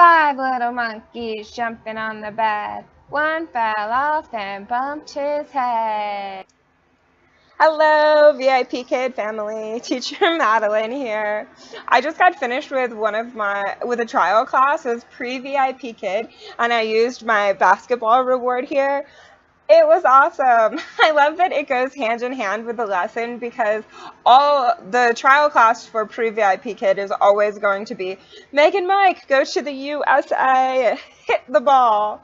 5 little monkeys jumping on the bed. One fell off and bumped his head. Hello, VIP Kid family. Teacher Madeline here. I just got finished with a trial class. It was pre-VIPKID, and I used my basketball reward here. It was awesome. I love that it goes hand in hand with the lesson because all the trial class for pre-VIPKID is always going to be Meg and Mike go to the USA, hit the ball.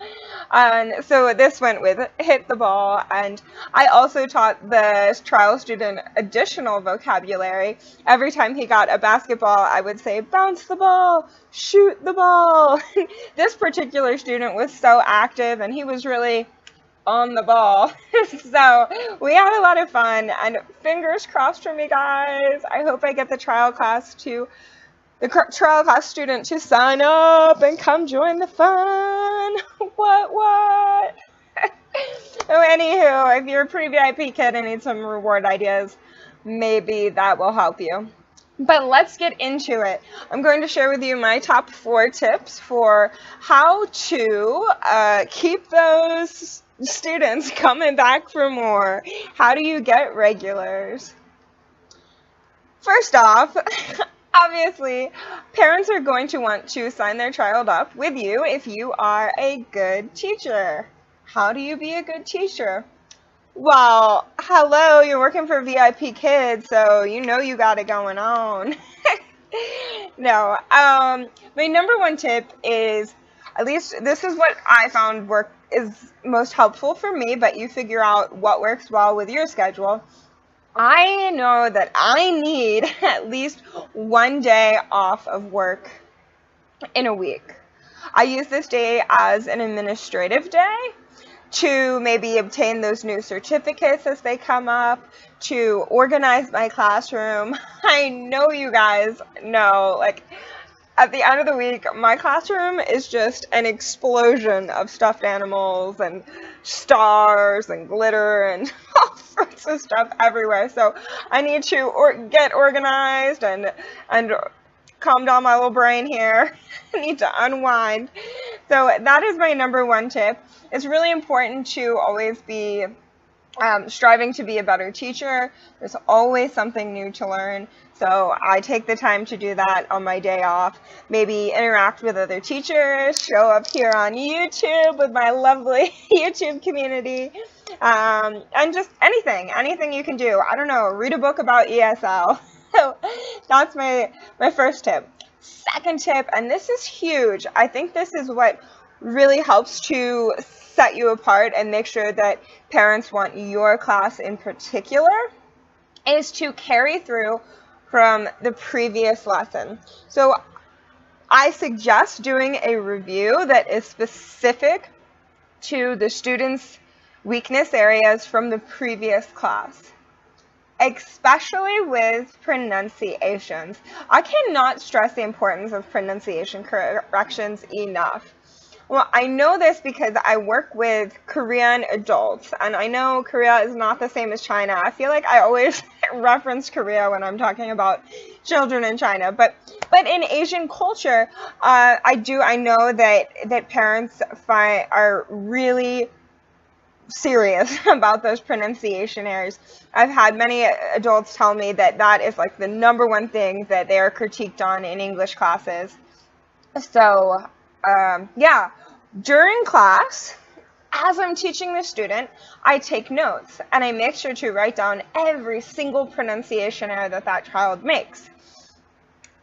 And so this went with hit the ball, and I also taught the trial student additional vocabulary. Every time he got a basketball, I would say bounce the ball, shoot the ball. This particular student was so active and he was really on the ball. So we had a lot of fun, and fingers crossed for me, guys. I hope I get the trial class student to sign up and come join the fun. What? Oh, anywho, if you're a pre-VIP kid and need some reward ideas, maybe that will help you. But let's get into it. I'm going to share with you my top 4 tips for how to keep those students coming back for more. How do you get regulars? First off, obviously, parents are going to want to sign their child up with you if you are a good teacher. How do you be a good teacher? Well, hello, you're working for VIPKID, so you know you got it going on. No, my number 1 tip is, at least this is what I found is most helpful for me, but you figure out what works well with your schedule. I know that I need at least 1 day off of work in a week. I use this day as an administrative day to maybe obtain those new certificates as they come up, to organize my classroom. I know you guys know, like, at the end of the week, my classroom is just an explosion of stuffed animals and stars and glitter and all sorts of stuff everywhere. So I need to get organized and calm down my little brain here. I need to unwind. So that is my number 1 tip. It's really important to always be striving to be a better teacher. There's always something new to learn. So I take the time to do that on my day off. Maybe interact with other teachers, show up here on YouTube with my lovely YouTube community, and just anything you can do. I don't know, read a book about ESL. So that's my first tip. Second tip, and this is huge. I think this is what really helps to set you apart and make sure that parents want your class in particular, is to carry through from the previous lesson. So I suggest doing a review that is specific to the students' weakness areas from the previous class, especially with pronunciations. I cannot stress the importance of pronunciation corrections enough. Well, I know this because I work with Korean adults, and I know Korea is not the same as China. I feel like I always reference Korea when I'm talking about children in China, but in Asian culture, I know that parents are really serious about those pronunciation errors. I've had many adults tell me that is like the number 1 thing that they are critiqued on in English classes. So yeah, during class, as I'm teaching the student, I take notes and I make sure to write down every single pronunciation error that child makes.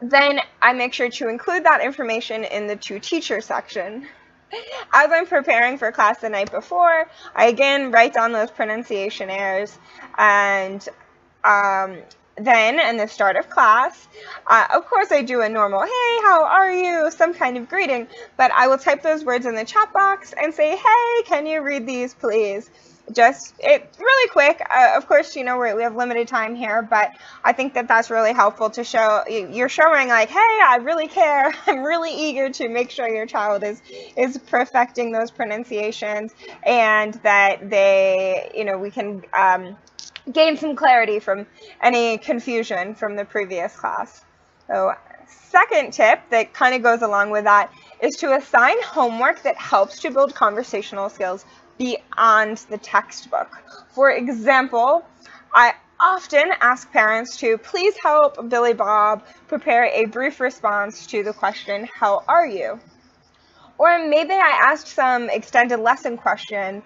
Then I make sure to include that information in the to teacher section. As I'm preparing for class the night before, I again write down those pronunciation errors, and then, in the start of class, of course I do a normal, hey, how are you, some kind of greeting, but I will type those words in the chat box and say, hey, can you read these, please? It's really quick. Of course, you know, we have limited time here, but I think that's really helpful to show, you're showing like, hey, I really care. I'm really eager to make sure your child is perfecting those pronunciations, and that they, you know, we can gain some clarity from any confusion from the previous class. So second tip that kind of goes along with that is to assign homework that helps to build conversational skills beyond the textbook. For example, I often ask parents to please help Billy Bob prepare a brief response to the question, "How are you?" Or maybe I asked some extended lesson question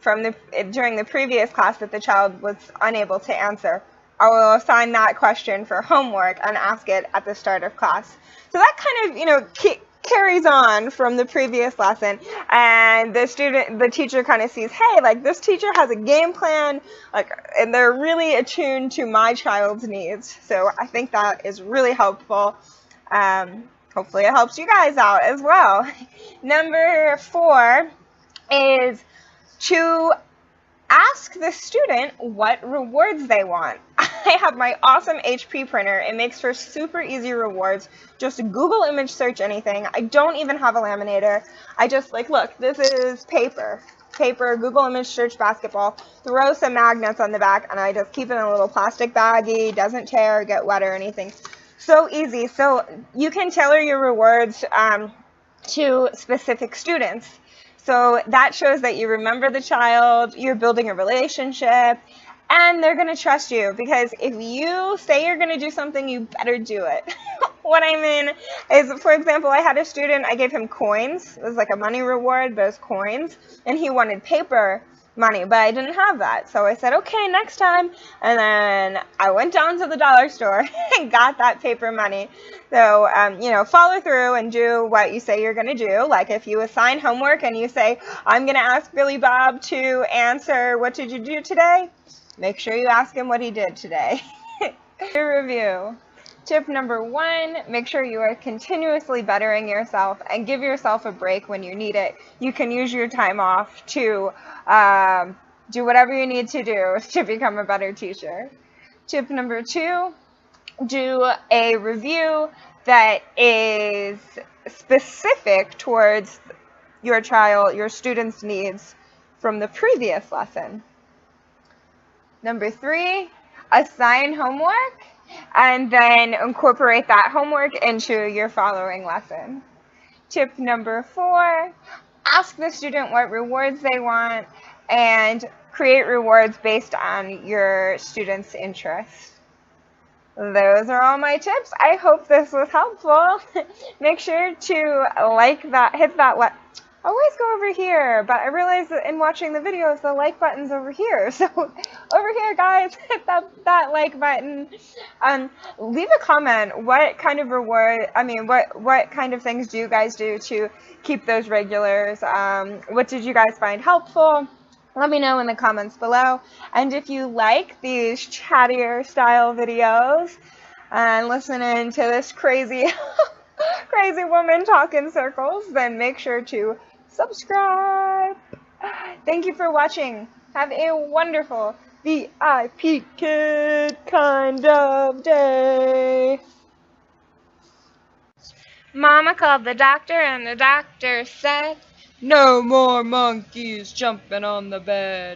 during the previous class that the child was unable to answer. I will assign that question for homework and ask it at the start of class. So that kind of, carries on from the previous lesson, and the teacher kind of sees, hey, like this teacher has a game plan, and they're really attuned to my child's needs. So I think that is really helpful. Hopefully it helps you guys out as well. Number 4 is to ask the student what rewards they want. I have my awesome HP printer. It makes for super easy rewards. Just Google image search anything. I don't even have a laminator. I just look, this is paper, Google image search basketball, throw some magnets on the back, and I just keep it in a little plastic baggie, doesn't tear, get wet or anything. So easy. So you can tailor your rewards to specific students. So that shows that you remember the child, you're building a relationship, and they're going to trust you, because if you say you're going to do something, you better do it. What I mean is, for example, I had a student, I gave him coins. It was like a money reward, but it was coins, and he wanted paper money, but I didn't have that. So I said, okay, next time. And then I went down to the dollar store and got that paper money. So, follow through and do what you say you're going to do. Like if you assign homework and you say, I'm going to ask Billy Bob to answer, what did you do today? Make sure you ask him what he did today. Review. Tip number 1, make sure you are continuously bettering yourself and give yourself a break when you need it. You can use your time off to do whatever you need to do to become a better teacher. Tip number 2, do a review that is specific towards your student's needs from the previous lesson. Number 3, assign homework and then incorporate that homework into your following lesson. Tip number 4, ask the student what rewards they want and create rewards based on your student's interests. Those are all my tips. I hope this was helpful. Make sure to hit that I always go over here, but I realize that in watching the videos, the like button's over here. So over here, guys, hit that like button. Leave a comment. What kind of what kind of things do you guys do to keep those regulars? What did you guys find helpful? Let me know in the comments below. And if you like these chattier style videos and listening to this crazy woman talk in circles, then make sure to subscribe. Thank you for watching. Have a wonderful VIP kid kind of day. Mama called the doctor and the doctor said, no more monkeys jumping on the bed.